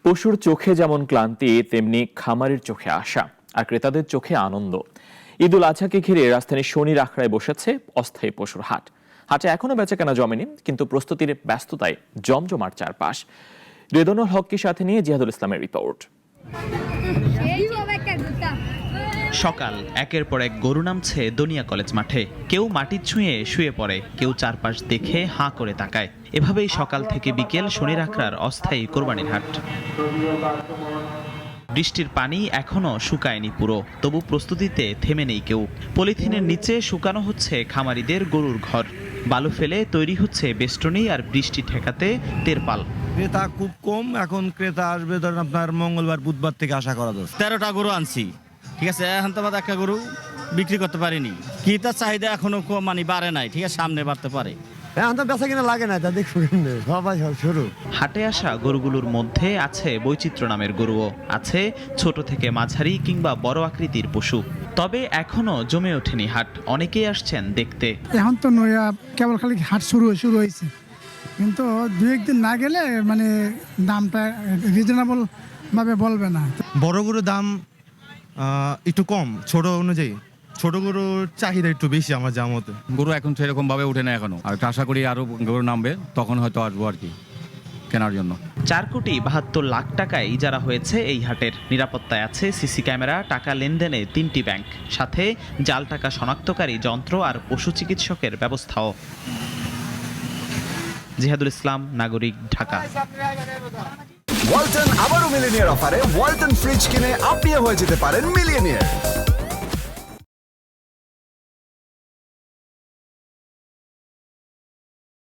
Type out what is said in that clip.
পশুর চোখে যেমন ক্লান্তি, তেমনি খামারের চোখে আশা আর ক্রেতাদের চোখে আনন্দ। ঈদুল আজহাকে ঘিরে রাজধানীর শনির আখড়ায় বসেছে অস্থায়ী পশুর হাট। হাটে এখনো বেচাকেনা জমেনি, কিন্তু প্রস্তুতির ব্যস্ততায় জমজমাট চারপাশ। রেদনুল হককে সাথে নিয়ে জিহাদুল ইসলামের রিপোর্ট। সকাল, একের পর এক গরু নামছে দনিয়া কলেজ মাঠে। কেউ মাটির ছুঁয়ে শুয়ে পড়ে, কেউ চারপাশ দেখে হাঁ করে তাকায়। এভাবেই সকাল থেকে বিকেল শনির আখড়ার অস্থায়ী কোরবানির হাট। বৃষ্টির পানি এখনো শুকায়নি পুরো, তবু প্রস্তুতিতে থেমে নেই কেউ। পলিথিনের নিচে শুকানো হচ্ছে খামারিদের গরুর ঘর, বালু ফেলে তৈরি হচ্ছে বেষ্টনী আর বৃষ্টি ঠেকাতে তেরপাল। ক্রেতা খুব কম, এখন ক্রেতা আসবে ধরেন আপনার মঙ্গলবার বুধবার থেকে আশা করা যাচ্ছে। 13টা গরু আনছি, ঠিক আছে, এখন তো একটা গরু বিক্রি করতে পারিনি। ক্রেতার চাহিদা এখনো মানে বাড়ে নাই, ঠিক আছে, সামনে বাড়তে পারে। এখন তো বেচা কিনা লাগে না, তা দেখো সবাই শুরু। হাটে আসা গরুগুলোর মধ্যে আছে বৈচিত্র্য নামের গরুও, আছে ছোট থেকে মাঝারি কিংবা বড় আকৃতির পশু। তবে এখনো জমে ওঠেনি হাট, অনেকেই আসছেন দেখতে। এখন তো নয়া কেবল খালি হাট শুরু হয়েছে, কিন্তু দু একদিন না গেলে মানে দামটা রিজনেবল ভাবে বলবে না। বড় গরুর দাম একটু কম, ছোট অনুযায়ী ছোট গরুর চাহিদা একটু বেশি আমার যা মতে। গরু এখন সেরকম ভাবে উঠে না এখনো, আর আশা করি আরো গরু নামবে, তখন হয়তো আসবো আর কি কেনার জন্য। 4,72,00,000 টাকায় ইজারা হয়েছে এই হাটের। নিরাপত্তায় আছে সিসি ক্যামেরা, টাকা লেনদেনে 3টি ব্যাংক, সাথে জাল টাকা শনাক্তকারী যন্ত্র আর পশু চিকিৎসকের ব্যবস্থাও। জিহাদুল ইসলাম, নাগরিক, ঢাকা। ওয়ালটন আবারও মিলিনিয়ার অফারে ওয়ালটন ফ্রিজ কিনে আপনিও হয়ে যেতে পারেন মিলিয়নিয়ার।